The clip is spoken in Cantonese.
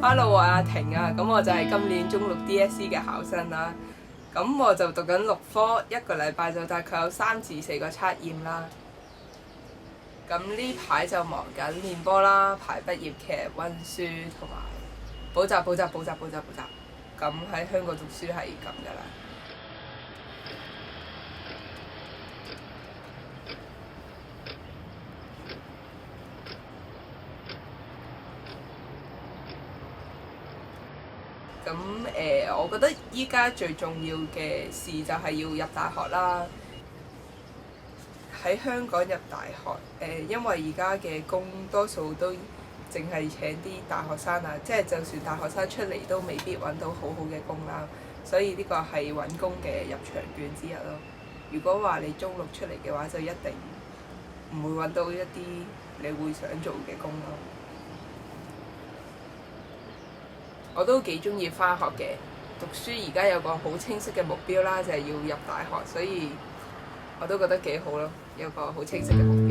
Hello，我係阿婷啊，咁我就係今年中六 DSE 嘅考生啦。咁我就讀緊6科，一個禮拜就大概有3至4個測驗啦。咁呢排就忙緊練波啦，排畢業劇、温書同埋補習。咁喺香港讀書係咁噶啦。咁我覺得依家最重要嘅事就係要入大學啦。喺香港入大學，因為而家嘅工多數都淨係請啲大學生啊，即係就算大學生出嚟都未必揾到好好嘅工啦。所以呢個係揾工嘅入場券之一咯。如果話你中六出嚟嘅話，就一定唔會揾到一啲你會想做嘅工咯。我都幾中意返學嘅，讀書而家有個好清晰嘅目標啦，就係要入大學，所以我都覺得幾好咯，有個好清晰嘅目標。